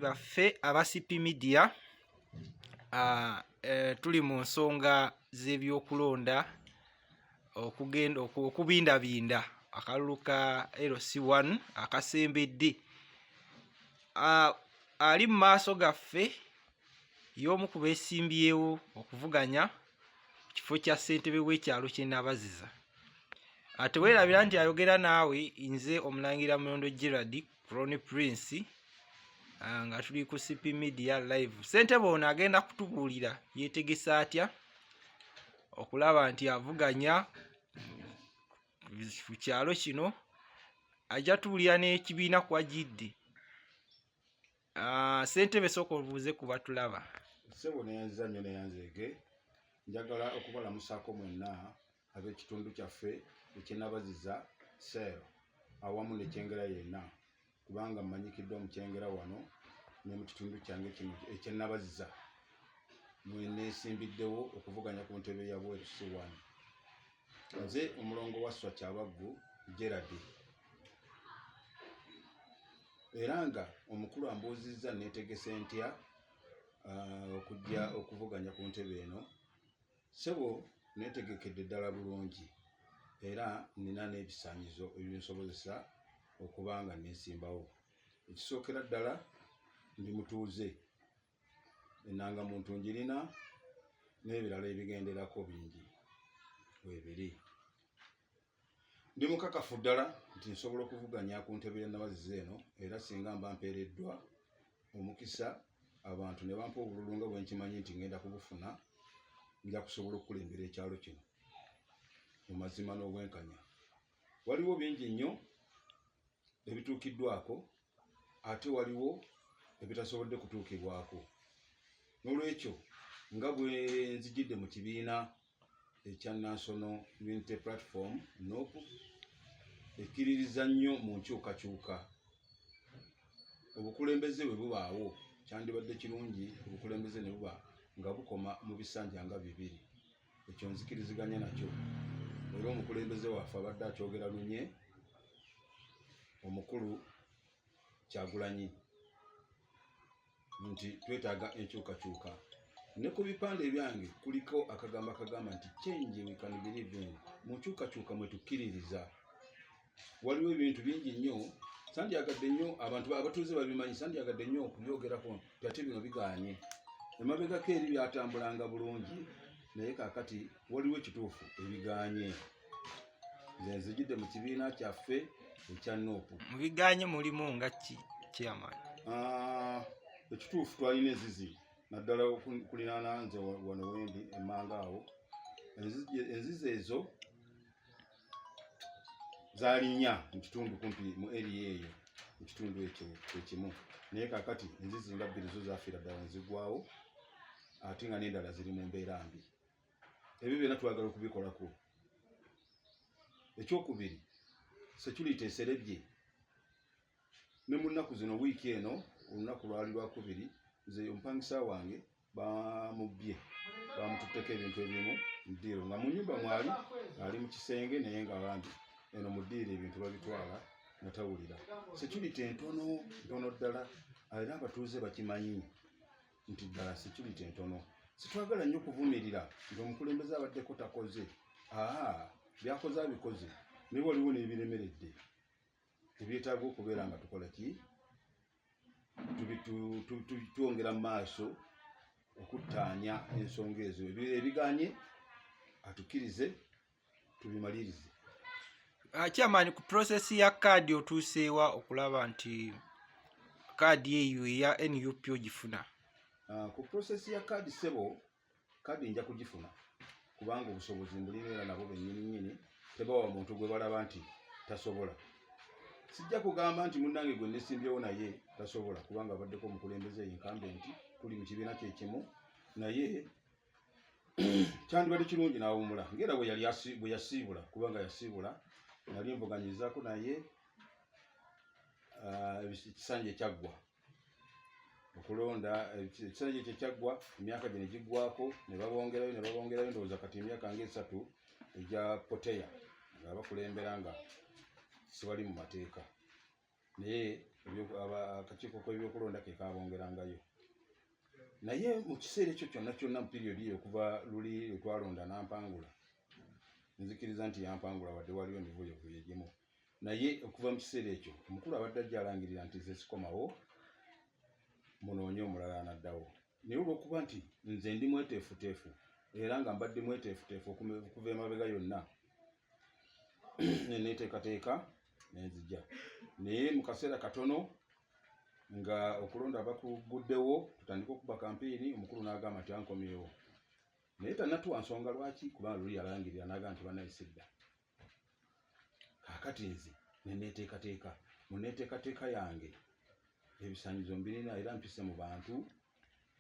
baffe aba CP Media tuli mu nsonga z'ebyokulonda okugenda okubindabinda akalulu ka LC1 akasembedde. Ali mu maaso gaffe y'omu ku beesimbyewo okuvuganya kifo kya ssentebe w'ekyalo ky'e Nabaziza. Teweerabira nti ayogera naawe nze Omulangira Mulondo Gerald Crown Prince nga tuli ku CP Media live. Ssentebe ono agenda kutubuulira yeetegesa atya okulaba nti avuganya ku kyalo kino, ajja tubuulira n'ekibiina kw'ajjidde. Ssentebe sooka obuuze ku batulaba. Ssebo neyanziza nnyo neyanzeege, njagala okubalamusaako mwenna ab'ekitundu kyaffe eky'e Nabaziza Sel awamu ne Kyengera yenna, kubanga mmanyikiddwa mu Kyengera wano ne mu kitundu kyange kino eky'e Nabaziza mwe neesimbiddewo okuvuganya ku ntebe ya LC1. Nze omulongo wa Sswa Kyabaggu Gerald, era nga omukulu ambuuzizza neetegese ntya okujja okuvuganya ku ntebe eno. Ssebo neetegekedde ddala bulungi era nina n'ebisaanyizo ebinsobozesa okuba nga neesimbawo. Ekisookera ddala ndi mutuuze, ennangamuntu njirina n'ebirala ebigenderako bingi weebiri. Ndi mukakafu ddala nti nsobola okuvuganya ku ntebe ya Nabaziza eno, era singa mba mpeereddwa omukisa abantu ne bampa obululu nga bwe nkimanyi nti ngenda kubufuna, nja kusobola okukulembera ekyalo kino mu mazima n'obwenkanya. Waliwo bingi nnyo ebituukiddwako ate waliwo ebitasobodde kutuukibwako. N'olwekyo nga bwe nzijjidde mu kibiina ekya National Unity Platform NUP ekkiririza nnyo mu nkyukakyuka. Obukulembeze bwe bubaawo kyandibadde kirungi obukulembeze ne buba nga bukoma mu bisanja nga bibiri. Ekyo nzikiriziganya nakyo. Era omukulembeze waffe abadde akyogera lunye, omukulu Kyagulanyi, nti twetaaga enkyukakyuka. Ne ku bipande byange kuliko akagamba akagamba nti change we can believe in. Mu nkyukakyuka mwe tukkiririza. Waliwo ebintu bingi nnyo sandyagadde nnyo abantu abatuuze babimanyi, sandyagadde nnyo okubyogerako nti ate bino bigaanye. Emabegako eri byatambulanga bulungi, naye kaakati waliwo ekituufu ebigaanye. Nze nzijjidde mu kibiina kyaffe ekya NUP. Mu bigaanye mulimu nga ki chairman? Ekituufu twalina enzizi naddala okulinaana nze wano wendi emmanga awo. Enzizi ezo zaali nnya mu kitundu kumpi mu area eyo, mu kitundu ekyo ekimu, naye kaakati enzizi nga bbiri zo zaafiira ddala ne ziggwawo ate nga n'endala ziri mu mbeera mbi. Ebyo byonna twagala okubikolako. Ekyokubiri, security eserebye. Ne mu nnaku zino wiiki eno olunaku lwali Lwakubiri, nze omupangisa wange bamubbye, bamututteko ebintu ebimu mu ddiiro nga mu nnyumba mwali ali mu kisenge naye nga bambi eno mu ddiiro ebintu babitwala nga tawulira. Security ntono ddala, era abatuuze bakimanyi nti ddala security ntono. Sitwagala nnyo kuvumirira nti omukulembeze abaddeko takoze. Byakoze abikoze, naye waliwo n'ebiremeredde ebyetaaga okubeera nga tukola ki, twongera mu maaso okuttaanya ensonga ezo. Ebigaanye atukkirize tubimalirize. Chairman, ku process ya kaadi otuuseewa okulaba nti kaadi eyo eya NUP ogifuna? Ku process ya kaadi ssebo, kaadi nja kugifuna kubanga obusobozi mbulina era nabo bennyini tebawa muntu gwe balaba nti tasobola. Sijja kugamba nti munnange gwe nesimbyewo naye tasobola, kubanga abaddeko omukulembeze incumbent, tuli mu kibiina kye kimu, naye kyandibadde kirungi n'awumula ng'era bwe yasiibula, kubanga yasiibula nali nvuganyizaako naye ekisanja ekyaggwa okulonda. Ekisanja ekyo ekyaggwa emyaka gye ne giggwako ne babongerayo ndowooza kati emyaka ng'esatu egya poteya nga bakulembera nga sibali mu mateeka. Naye akakiiko k'ebyokulonda ke kabongerangayo naye mu kiseera ekyo kyonna mu piriyodi eyo okuva luli lwetwalonda Nampangula nzikiriza nti yampangula wadde waliwo emivuyovuyo egimu naye okuva mu kiseera ekyo omukulu abadde ajja alangirira nti ze sikomawo munoonye omulala anaddawo naye olw'okuba nti nze ndi mweteefuteefu era nga mbadde mweteefuteefu okuva emabega yonna neteekateeka nenzija naye mu kaseera katono nga okulonda bakuguddewo tutandika okuba kampiini omukulu n'agamba nti ankomyewo naye tannatuwa nsonga lwaki kubanga luli yalangirira n'agamba nti banayisidda kaakati nze neneteekateeka mu neteekateeka yange ebisaanyizo mbirina era mpise mu bantu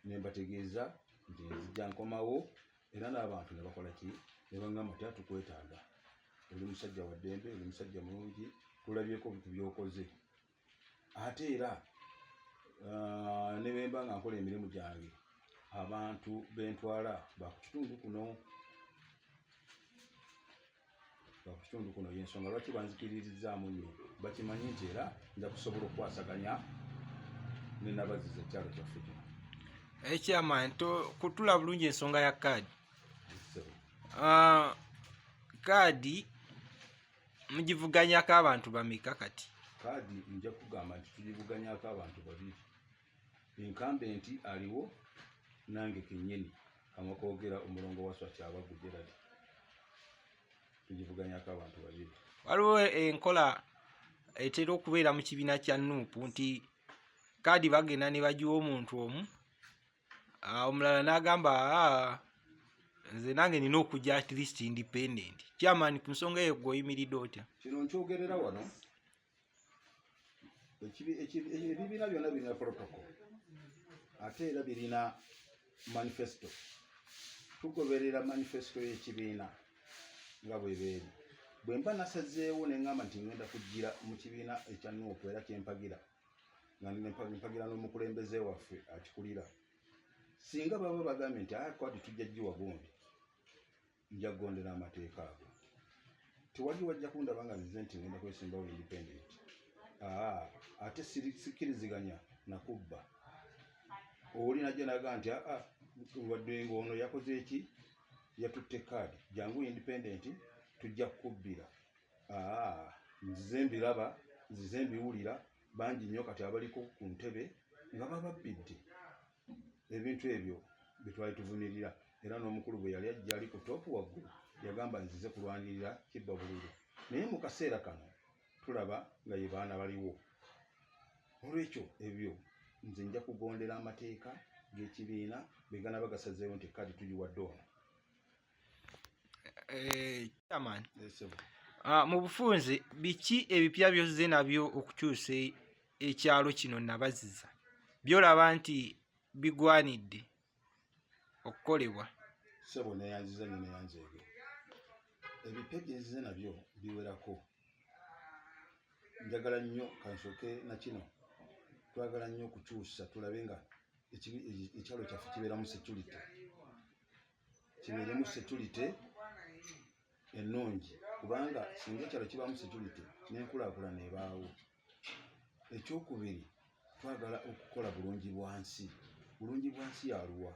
nembategeeza nti nzijja nkomawo era n'abantu ne bakola ki ne baŋŋamba nti atukwetaaga oli musajja wa ddembe oli musajja mulungi tulabyeko ku byokoze ate era ne bemba nga nkola emirimu gyange abantu bentwala bakukitundu kuno yensonga lwaki banzikiririzaamu nnyo bakimanyi nti era nja kusobola okukwasaganya ne Nabaziza ekyalo kyaffe kino ekyamaanyi kutula bulungi ensonga ya kaadi kaadi mugivuganyako abantu bameka kati kaadi nja kugamba nti tugivuganyako abantu babiri enkambenti aliwo nange kennyini amakoogera omulongo wa Swati Abaggu Gerald tugivuganyako abantu babiri waliwo enkola etera okubeera mu kibiina kya Nuupu nti kaadi bagenda ne bagiwa omuntu omu omulala n'agamba nze nange nina okujja at least independent chairman ku nsonga eyo gw'oyimiridde otya kino nkyogerera wano ebibiina byonna birina protocol ate era birina manifesto tugoberera manifesto y'ekibiina nga bwebeeri bwe mba nasazeewo neŋŋamba nti ngenda kujjira mu kibiina ekya Nuupu era kyempagira nga mpagira n'omukulembeze waffe akikulira singa baba bagambye nti kwadi tujja giwa gundi nja kugondera amateeka ago tewali wajja kundaba nga nzize nti ngenda kwesimbawo independent ate sikkiriziganya nakubba oli najja naga nti wadde ng'ono yakoze eki yatutte kaadi jangu independent tujja kukubbira nzize mbiraba nzize mbiwulira bangi nnyo kati abaliko ku ntebe nga bababbidde ebintu ebyo bitwali tuvumirira era n'omukulu bwe yali ajja ali ku toopu waggulu yagamba nzize kulwanirira kibba bululu naye mu kaseera kano tulaba nga ye baana baliwo olwekyo ebyo nze nja kugondera amateeka g'ekibiina begana bagasazeewo nti kadi tugiwadde ono chairman mu bufunze biki ebipya byozze nabyo okukyusa ekyalo kino Nabaziza byolaba nti bigwanidde okukolebwa sebo neyanziza nyo neyanzeege ebipya byezze nabyo biwerako njagala nnyo kansooke na kino twagala nnyo okukyusa tulabe nga ekyalo kyaffe kibeeramu security kibeeremu security ennungi kubanga singa ekyalo kibaamu security n'enkulaakulana ebaawo ekyokubiri twagala okukola bulungi bwansi yaluwa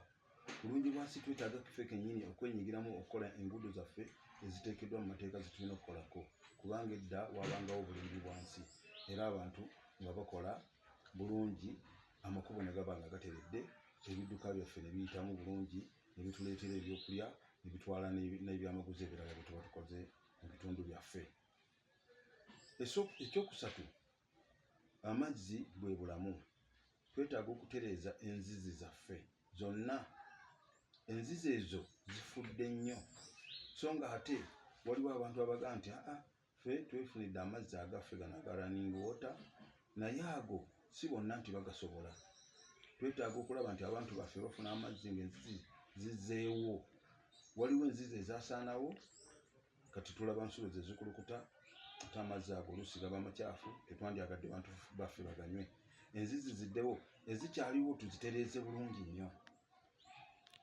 bulungi bwansi twetaaga ffe kennyini okwenyigiramu okukola enguudo zaffe eziteekeddwa mu mateeka zetulina okukolako kubanga edda wabangawo bulungi bwansi era abantu nga bakola bulungi amakubo ne gaba nga gateredde ebidduka byaffe ne biyitamu bulungi ne bituleetera ebyokulya ne bitwala n'ebyamaguzi ebirala bye tuba tukoze mu bitundu byaffe ekyokusatu amazzi bwe bulamu twetaaga okutereeza enzizi zaffe zonna enzizi ezo zifudde nnyo so nga ate waliwo abantu abagaa nti ffe twefunidde amazzi agaffe gano aga running water naye ago si bonna nti bagasobola twetaaga okulaba nti abantu baffe bafuna amazzi ng'enzizi zizzeewo waliwo enzizi ezasaanawo kati tulaba nsulo ze zikulukuta ate amazzi ago oluusi gaba makyafu tetwandyagadde bantu baffe baganywe enzizi ziddewo ezikyaliwo tuzitereeze bulungi nnyo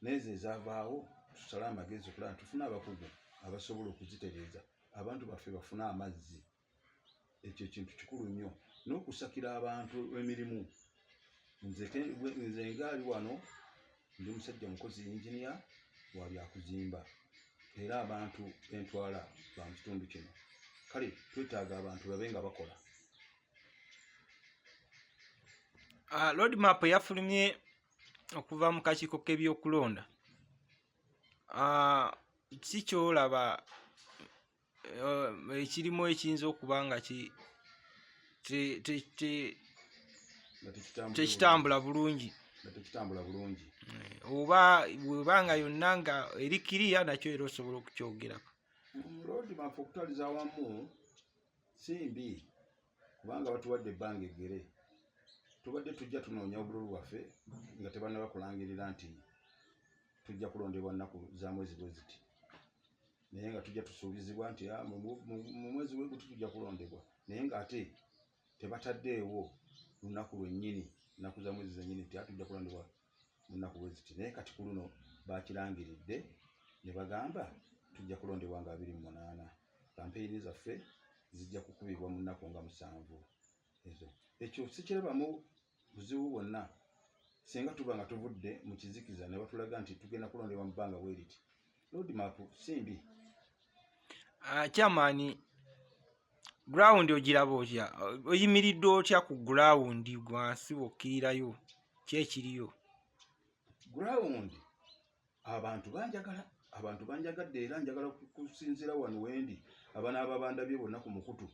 nezo ezaavaawo tusale amagezi okulaba nti tufuna abakugu abasobola okuzitereeza abantu baffe bafune amazzi ekyo kintu kikulu nnyo n'okusakira abantu emirimu. Nze ngaali wano ndi musajja mukozi yinginia wa byakuzimba era abantu bentwala ba mu kitundu kino. Kale twetaaga abantu babe nga bakola. Roadmap yafulumye okuva mu kakiiko k'ebyokulonda. Si kyolaba ekirimu ekiyinza okuba nga tekitambula bulungi oba bwebanga yonna nga eri kiriya nakyo era osobola okukyogerako. Roadmap okutwaliza awamu simbi kubanga batuwadde ebbanga eggere. Tubadde tujja tunoonya obululu bwaffe nga tebannaba kulangirira nti tujja kulondebwa nnaku za mwezi bwe ziti, naye nga tujja tusuubizibwa nti mu mwezi bwe guti tujja kulondebwa, naye ng'ate tebataddeewo lunaku lwennyini, nnaku za mwezi zennyini nti tujja kulondebwa mu nnaku bwe ziti. Naye kati ku luno baakirangiridde ne bagamba tujja kulondebwa nga 28. Kampeyini zaffe zijja kukubibwa mu nnaku nga 7 ezo. Ekyo sikirabamu buzibu bwonna singa tuba nga tuvudde mu kizikiza ne batulaga nti tugenda kulondebwa mu bbanga bwe riti. Roadmap simbi. Chairman, ground ogiraba otya? Oyimiridde otya ku ground wansi bw'okkirirayo? Ki ekiriyo? Ground abantu banjagadde era njagala kusinzira wano wendi. Abanaaba bandabye bonna ku mukutu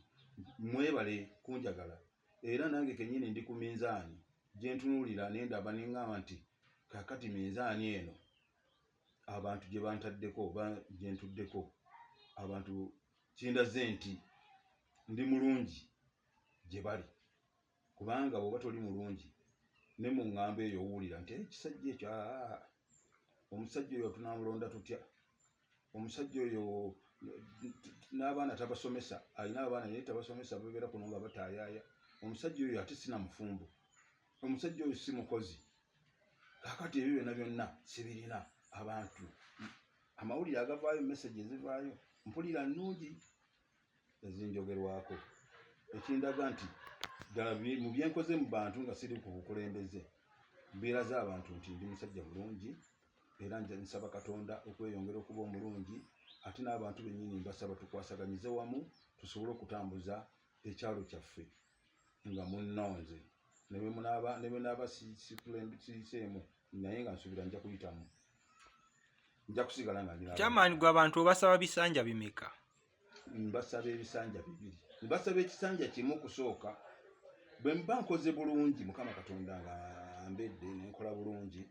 mwebale kunjagala era nange kennyini ndi ku minzaani gye ntunuulira n'endaba neŋŋamba nti kaakati minzaani eno abantu gye bantaddeko oba gye ntuddeko abantu kindaze nti ndi mulungi gye bali, kubanga bw'oba toli mulungi ne mu ŋŋamba eyo owulira nti ekisajja ekyo omusajja oyo tunamulonda tutya, omusajja oyo n'abaana tabasomesa, alina abaana naye tabasomesa babeera kuno nga bataayaaya, omusajja oyo ate sina mufumbo, omusajja oyo si mukozi. Kaakati ebyo byonna byonna sibirina. Abantu amawulire agavaayo, message ezivaayo mpulira nnungi ezinjogerwako, ekindaga nti ddala mu byenkoze mu bantu nga siri ku bukulembeze mbeeraze abantu nti ndi musajja mulungi era nsaba Katonda okweyongera okuba omulungi, ate n'abantu bennyini mbasaba tukwasaganyize wamu tusobole okutambuza ekyalo kyaffe nga munnonze. Ne bwe naaba siseemu naye nga nsuubira nja kuyitamu, nja kusigala nga ndina. Chairman, gwe abantu obasaba bisanja bimeka? Mbasaba ebisanja 2. Mbasaba ekisanja kimu kusooka. Bwe mba nkoze bulungi Mukama Katonda nga mbedde nenkola bulungi,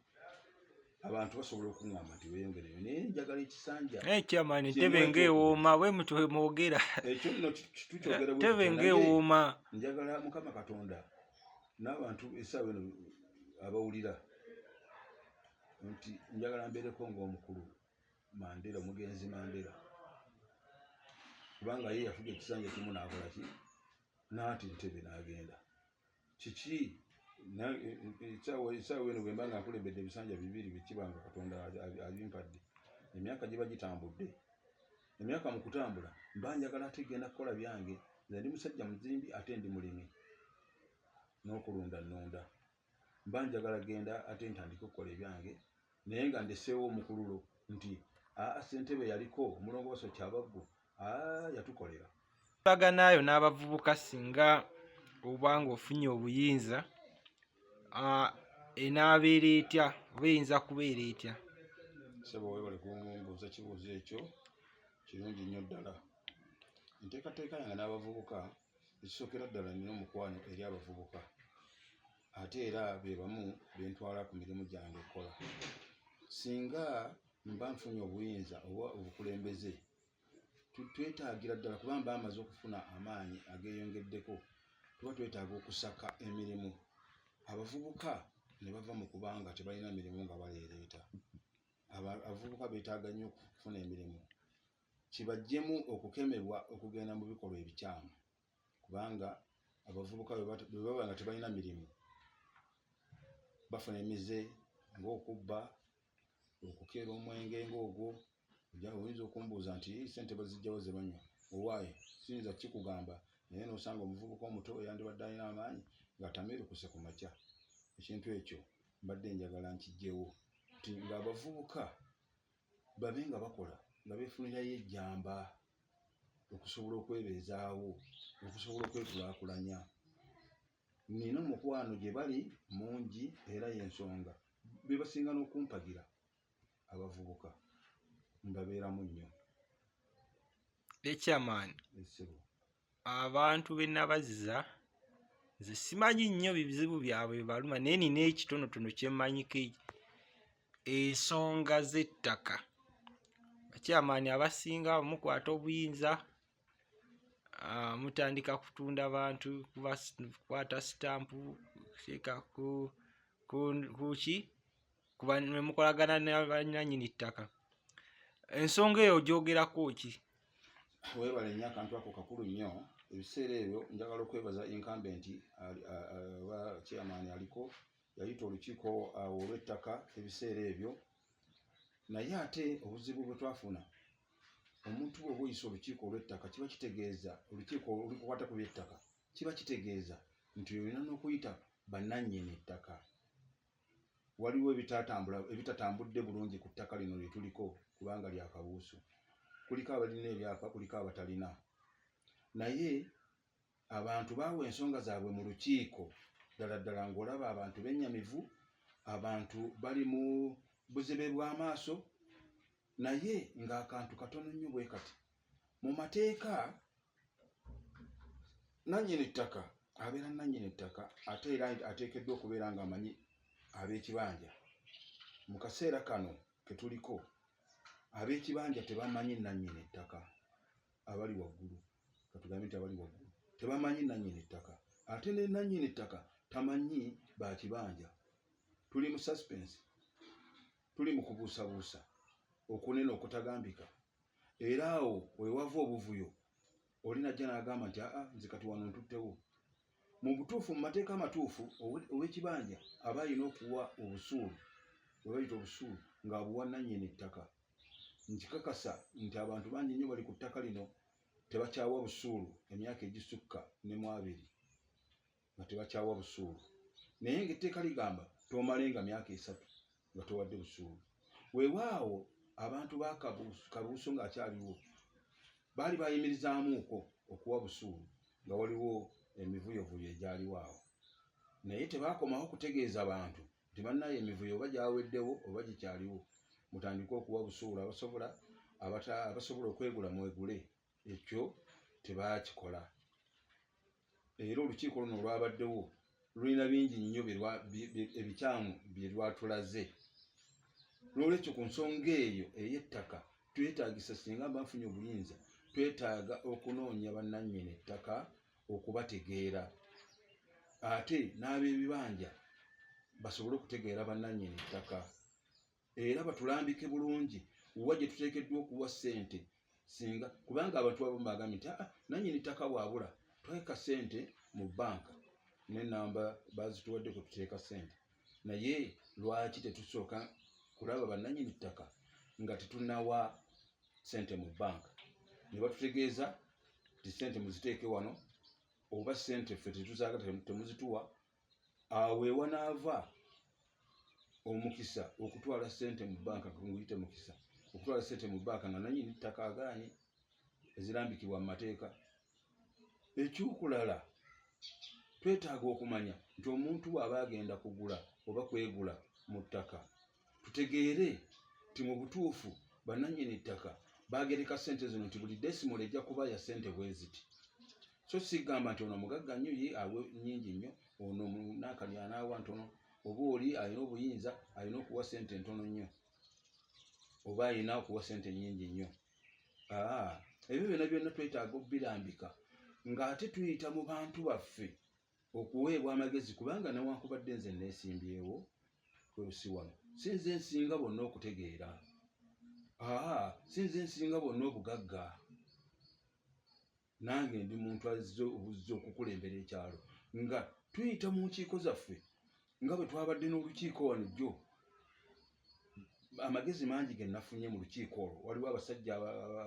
abantu basobola okuŋŋamba nti weeyongereyo, naye njagala ekisanja. Chairman, ntebe ng'ewooma bwe mutwe mwogera. Ekyo nno tukyogera ntebe ng'ewooma. Njagala Mukama Katonda n'abantu essaawa eno abawulira nti njagala mbeereko ng'omukulu Mandela, omugenzi Mandela, kubanga ye yafuga ekisanja kimu n'akola ki n'ati ntebe n'agenda. Kiki essaawa eno bwe mba nga nkulembedde ebisanja 2 bikibanga Katonda abimpadde, emyaka giba gitambudde. Emyaka mu kutambula mba njagala ate genda kukola byange. Nze ndi musajja muzimbi ate ndi mulimi n'okulunda nnunda. Mba njagala genda ate ntandike okukola ebyange, naye nga ndeseewo omukululo nti ssentebe yaliko omulongo waso Kyabaggu yatukolera. Baganaayo n'abavubuka singa obanga ofunye obuyinza enaabeera etya oba eyinza kubeera etya? Sebo weebale kumbuuza kibuuzo ekyo kirungi nnyo ddala. Enteekateeka yange n'abavubuka ekisookera ddala nina omukwano eri abavubuka, ate era be bamu bentwala ku mirimu gyange okukola. Singa mba nfunye obuyinza oba obukulembeze twetaagira ddala kuba mba amaze okufuna amaanyi ageeyongeddeko, tuba twetaaga okusaka emirimu. Abavubuka ne bava mu kubanga tebalina mirimu nga baleereeta. Abavubuka beetaaga nnyo okufuna emirimu, kibajjemu okukemebwa okugenda mu bikolwa ebikyamu, kubanga abavubuka bwe baba nga tebalina mirimu bafuna emize ng'okubba, okukeera omwenge ng'ogwo. Oyinza okumbuuza nti ssente baziggyawo ze banywa, owaaye siyinza kikugamba naye n'osanga omuvubuka omuto eyandibadde alina amaanyi ng'atameerukuse ku makya. Ekintu ekyo mbadde njagala nkijjewo nti ng'abavubuka babe nga bakola nga beefunirayo ejjamba okusobola okwebeezaawo, okusobola okwekulaakulanya. Nina omukwano gye bali mungi era y'ensonga be basinga n'okumpagira abavubuka mbabeeramu nnyo. Ekyamaani abantu be nabaziza nze simanyi nnyo bizibu byabwe baluma naye nina ekitonotono kye mmanyiko ensonga z'ettaka. Bakyamaani abasinga mukwata obuyinza mutandika kutunda bantu kukwata sitampu kiteeka kuki kuba nemukolagana n'abanywannyini ttaka. Ensonga eyo ogyogerako ki? Weebale nnyo akantu ako kakulu nnyo. Ebiseera ebyo njagala okwebaza incumbent oba chairman aliko yayita olukiiko olw'ettaka ebiseera ebyo, naye ate obuzibu bwe twafuna omuntu bw'oba oyisa olukiiko olw'ettaka kiba kitegeeza olukiiko olukwata ku by'ettaka kiba kitegeeza nti olina n'okuyita bannannyini ttaka. Waliwo ebitatambudde bulungi ku ttaka lino lye tuliko kubanga lya kabuusu. Kuliko abalina ebyapa, kuliko abatalina. Naye abantu baawa ensonga zaabwe mu lukiiko, ddala ng'olaba abantu bennyamivu, abantu bali mu buzibe bw'amaaso, naye ng'akantu katono nnyo bwe kati. Mu mateeka nannyini ttaka abeera nannyini ttaka ate era ateekeddwa okubeera ng'amanyi ab'ekibanja. Mu kaseera kano ke tuliko ab'ekibanja tebamanyi nannyini ttaka abali waggulu, katugambe nti abali waggulu tebamanyi nannyini ttaka, ate ne nannyini ttaka tamanyi ba kibanja. Tuli mu suspense, tuli mu kubuusabuusa okunene okutagambika, era awo wewava obuvuyo olinajja n'agamba nti nze kati wano ntuttewo. Mu butuufu, mu mateeka amatuufu ow'ekibanja aba alina okuwa obusuulu bwe bayita obusuulu ng'abuwa nannyini ttaka. Nkikakasa nti abantu bangi nnyo bali ku ttaka lino tebakyawa busuulu emyaka egisukka ne mu 2 nga tebakyawa busuulu, naye ng'etteeka ligamba toomalenga myaka 3 nga towadde busuulu. Weewaawo abantu ba kabuuso ng'akyaliwo baali bayimirizaamuuko okuwa busuulu nga waliwo emivuyovuyo egyaliwo awo, naye tebaakomawo kutegeeza bantu nti bannaye emivuyo oba gyaweddewo oba gikyaliwo, mutandike okuwa busuulu abasobola okwegula mwegule. Ekyo tebaakikola. Era olukiiko luno olwabaddewo lulina bingi nnyo ebikyamu bye lwatulaze. N'olwekyo ku nsonga eyo ey'ettaka twetaagisa, singa mba nfunye obuyinza, twetaaga okunoonya bannannyini ttaka okubategeera, ate n'ab'ebibanja basobole okutegeera bannannyini ttaka era batulambike bulungi wa gye tuteekeddwa okuwa ssente. Singa kubanga abantu abamu bagambye nti nannyini ttaka bw'abula tweka ssente mu bbanka n'ennamba bazituwadde kwe tuteeka ssente, naye lwaki tetusooka kulaba bannannyini ttaka nga tetunawa ssente mu bbanka ne batutegeeza nti ssente muziteeke wano, oba ssente ffe tetuzaagala temuzituwa. Awo ewanaava omukisa okutwala ssente mu bbanka, nguyite mukisa okutwala ssente mu bbanka nga nannyini ttaka agaanye ezirambikibwa mu mateeka. Ekyokulala, twetaaga okumanya nti omuntu bw'aba agenda kugula oba kwegula mu ttaka, tutegeere nti mu butuufu bannannyini ttaka baagereka ssente zino nti buli desimolo ejja kuba ya ssente bwe ziti. So sigamba nti ono mugagga nnyo ye awe nnyingi nnyo, ono munaakali anaawa ntono, oba oli alina obuyinza alina okuwa ssente ntono nnyo, oba alina okuwa ssente nnyingi nnyo. Ebyo byonna twetaaga obbirambika ng'ate tuyita mu bantu baffe okuweebwa amagezi, kubanga newankubadde nze neesimbyewo kwerusi wano, si nze nsinga bonna okutegeera, si nze nsinga bonna obugagga. Nange ndi muntu azze okukulembera ekyalo, nga tuyita mu nkiiko zaffe nga bwe twabadde n'olukiiko wano jjo. Amagezi mangi ge nafunye mu lukiiko olwo. Waliwo abasajja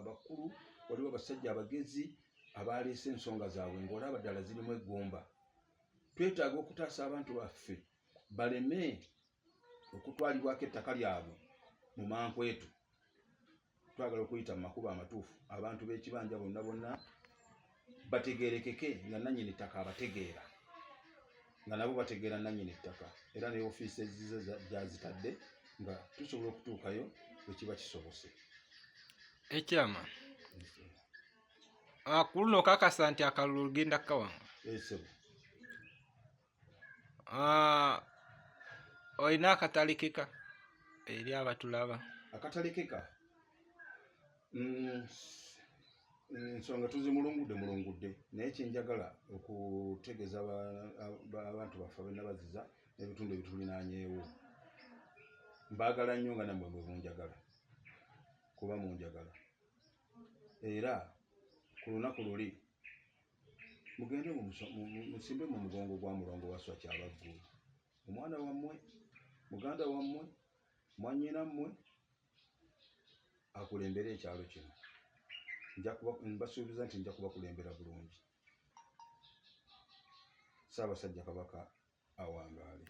abakulu, waliwo abasajja abagezi, abaleese ensonga zaabwe ng'olaba ddala zirimu eggumba. Twetaaga okutaasa abantu baffe baleme okutwalibwako ettaka lyabwe mu mankwetu. Twagala okuyita mu makubo amatuufu, abantu b'ekibanja bonna bonna bategeerekeke nga nannyini ttaka abategeera, nga nabo bategeera nannyini ttaka, era ne ofiisi ezizo gyazitadde nga tusobola okutuukayo bwe kiba kisobose. Ekyama ku luno okakasa nti akalulu lugenda kkawanga. Esebo olina akatale keka eri abatulaba? Akatale keka ensonga tuzimulungudde naye kyenjagala okutegeeza abantu baffe abenabaziza n'ebitundu ebitulinaanyeewo, mbaagala nnyo nga nammwe bwe munjagala, kuba munjagala. Era ku lunaku luli mugende musimbe mu mugongo gwa mulongo waswa Kyabaggulu, omwana wammwe, muganda wammwe, mwannyinammwe akulembera ekyalo kino. Mbasuubiza nti nja kubakulembera bulungi. Ssaabasajja Kabaka awangaale.